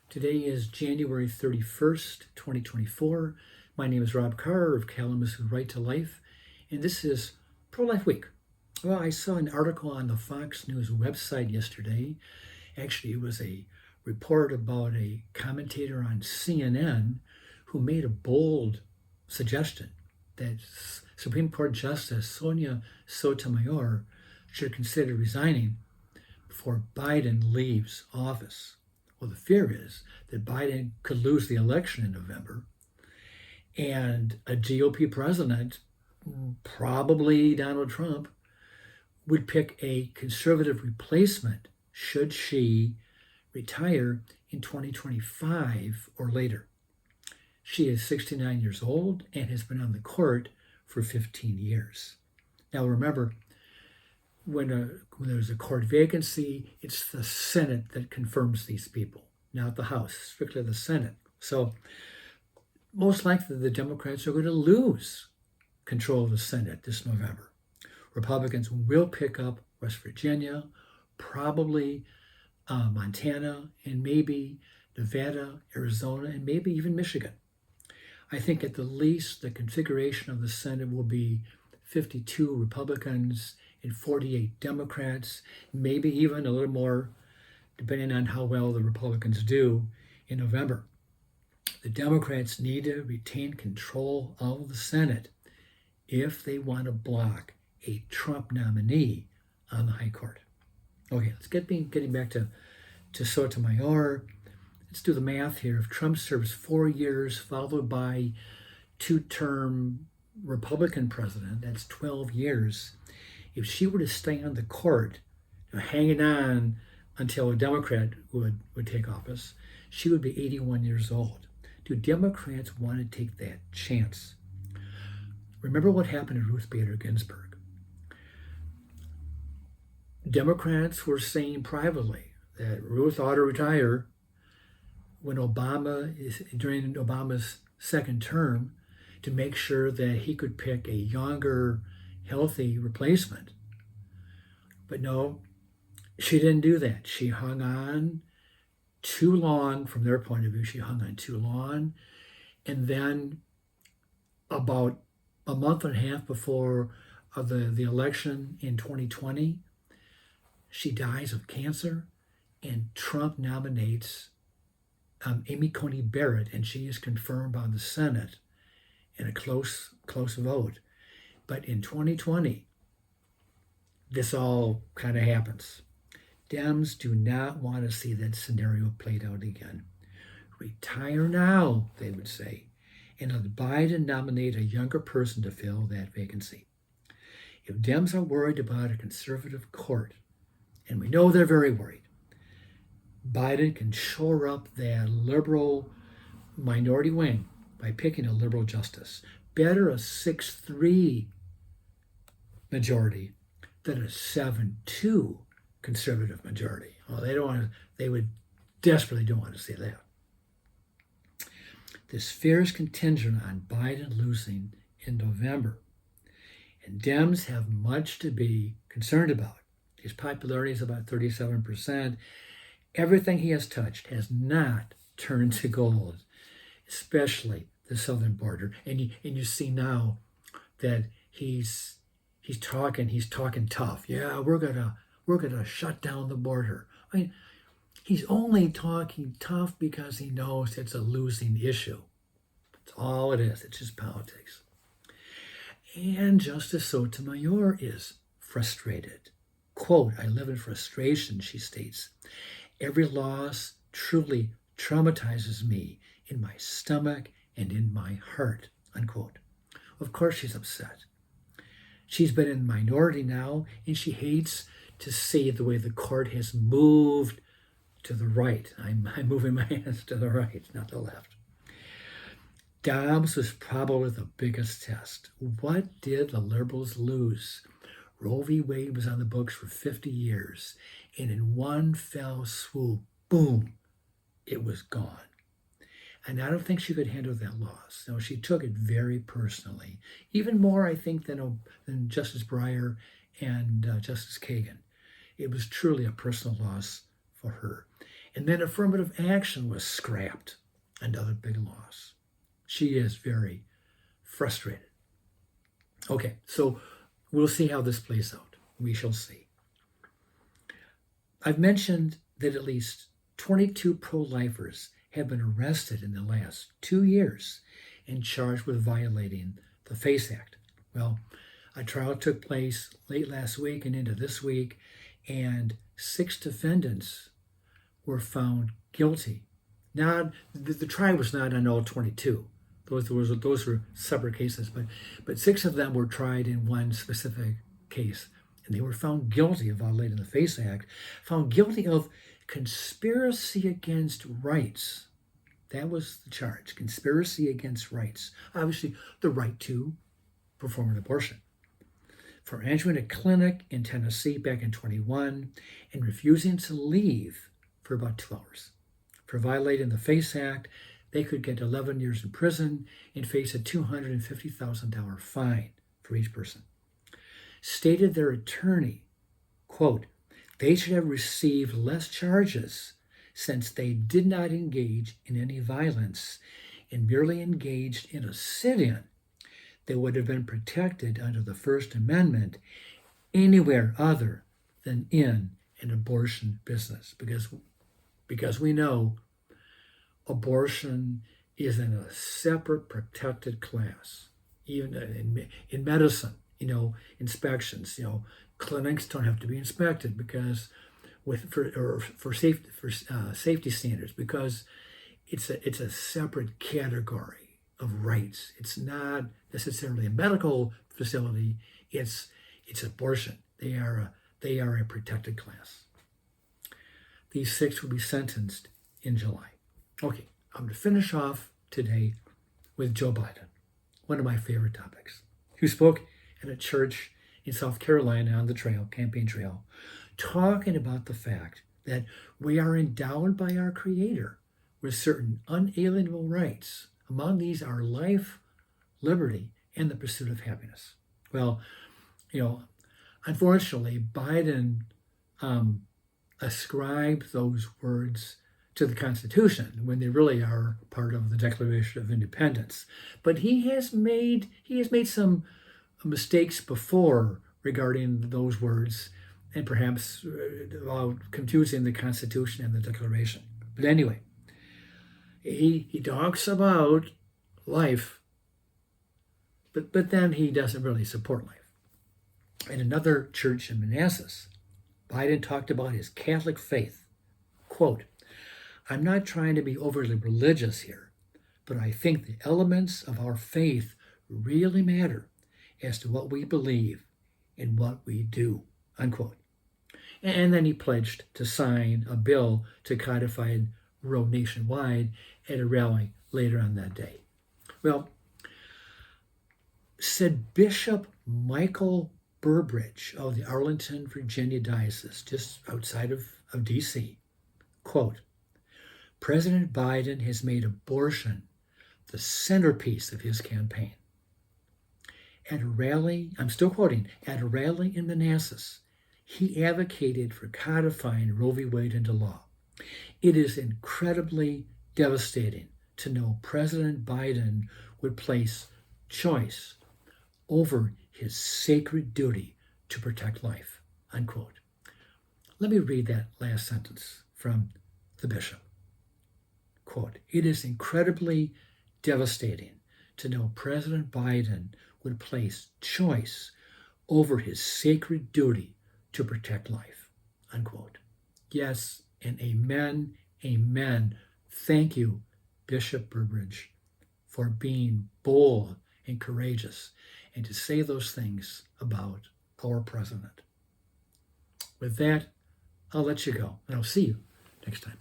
Today is January 31st, 2024. My name is Rob Carr of Kalamazoo Right to Life, and this is Pro-Life Week. Well, I saw an article on the Fox News website yesterday. Actually, it was a report about a commentator on CNN who made a bold suggestion that Supreme Court Justice Sonia Sotomayor should consider resigning before Biden leaves office. Well, the fear is that Biden could lose the election in November, and a GOP president, probably Donald Trump, would pick a conservative replacement should she retire in 2025 or later. She is 69 years old and has been on the court for 15 years. Now, remember, when there's a court vacancy, it's the Senate that confirms these people, not the House, strictly the Senate. So most likely the Democrats are going to lose control of the Senate this November. Republicans will pick up West Virginia, probably Montana, and maybe Nevada, Arizona, and maybe even Michigan. I think at the least the configuration of the Senate will be 52 Republicans and 48 Democrats, maybe even a little more, depending on how well the Republicans do in November. The Democrats need to retain control of the Senate if they want to block a Trump nominee on the High Court. Okay, let's getting back to Sotomayor. Let's do the math here. If Trump serves 4 years followed by two-term Republican president, that's 12 years. If she were to stay on the court, hanging on until a Democrat would take office, she would be 81 years old. Do Democrats want to take that chance? Remember what happened to Ruth Bader Ginsburg. Democrats were saying privately that Ruth ought to retire when during Obama's second term, to make sure that he could pick a younger, healthy replacement. But no, she didn't do that. She hung on too long. From their point of view, she hung on too long. And then about a month and a half before the election in 2020, she dies of cancer, and Trump nominates Amy Coney Barrett, and she is confirmed on the Senate in a close vote. But in 2020, this all kind of happens. Dems do not want to see that scenario played out again. Retire now, they would say, and let Biden nominate a younger person to fill that vacancy. If Dems are worried about a conservative court, and we know they're very worried, Biden can shore up that liberal minority wing by picking a liberal justice. Better a 6-3 majority than a 7-2 conservative majority. Well, they would desperately don't want to see that. This fear is contingent on Biden losing in November. And Dems have much to be concerned about. His popularity is about 37%. Everything he has touched has not turned to gold, especially the southern border. And you see now that he's talking tough. Yeah, we're gonna shut down the border. I mean, he's only talking tough because he knows it's a losing issue. That's all it is. It's just politics. And Justice Sotomayor is frustrated. Quote, "I live in frustration," she states. "Every loss truly traumatizes me in my stomach and in my heart," unquote. Of course she's upset. She's been in minority now, and she hates to see the way the court has moved to the right. I'm moving my hands to the right, not the left. Dobbs was probably the biggest test. What did the liberals lose? Roe v. Wade was on the books for 50 years, and in one fell swoop, boom, it was gone. And I don't think she could handle that loss. No, she took it very personally, even more, I think, than Justice Breyer and Justice Kagan. It was truly a personal loss for her. And then affirmative action was scrapped. Another big loss. She is very frustrated. Okay, so we'll see how this plays out. We shall see. I've mentioned that at least 22 pro-lifers have been arrested in the last 2 years and charged with violating the FACE Act. Well, a trial took place late last week and into this week, and 6 defendants were found guilty. Now, the trial was not on all 22. Those were separate cases, but 6 of them were tried in one specific case, and they were found guilty of violating the FACE Act, found guilty of conspiracy against rights. That was the charge, conspiracy against rights. Obviously, the right to perform an abortion. For entering a clinic in Tennessee back in 21 and refusing to leave for about 2 hours. For violating the FACE Act, they could get 11 years in prison and face a $250,000 fine for each person. Stated their attorney, quote, they should have received less charges since they did not engage in any violence and merely engaged in a sit-in. They would have been protected under the First Amendment anywhere other than in an abortion business, because we know abortion is in a separate protected class. Even in medicine, inspections, clinics don't have to be inspected because for safety standards, because it's a separate category of rights. It's not necessarily a medical facility. It's abortion. They are a protected class. These 6 will be sentenced in July. Okay, I'm going to finish off today with Joe Biden, one of my favorite topics, who spoke at a church in South Carolina on the campaign trail, talking about the fact that we are endowed by our Creator with certain unalienable rights. Among these are life, liberty, and the pursuit of happiness. Well, unfortunately, Biden ascribed those words to the Constitution when they really are part of the Declaration of Independence. But he has made some mistakes before regarding those words, and perhaps confusing the Constitution and the Declaration. But anyway, he talks about life, but then he doesn't really support life. In another church in Manassas, Biden talked about his Catholic faith. Quote, I'm not trying to be overly religious here, but I think the elements of our faith really matter as to what we believe and what we do, unquote. And then he pledged to sign a bill to codify Roe nationwide at a rally later on that day. Well, said Bishop Michael Burbridge of the Arlington, Virginia diocese, just outside of D.C., quote, President Biden has made abortion the centerpiece of his campaign. At a rally, I'm still quoting, at a rally in Manassas, he advocated for codifying Roe v. Wade into law. It is incredibly devastating to know President Biden would place choice over his sacred duty to protect life, unquote. Let me read that last sentence from the bishop. Quote, it is incredibly devastating to know President Biden would place choice over his sacred duty to protect life, unquote. Yes, and amen, amen. Thank you, Bishop Burbridge, for being bold and courageous and to say those things about our president. With that, I'll let you go, and I'll see you next time.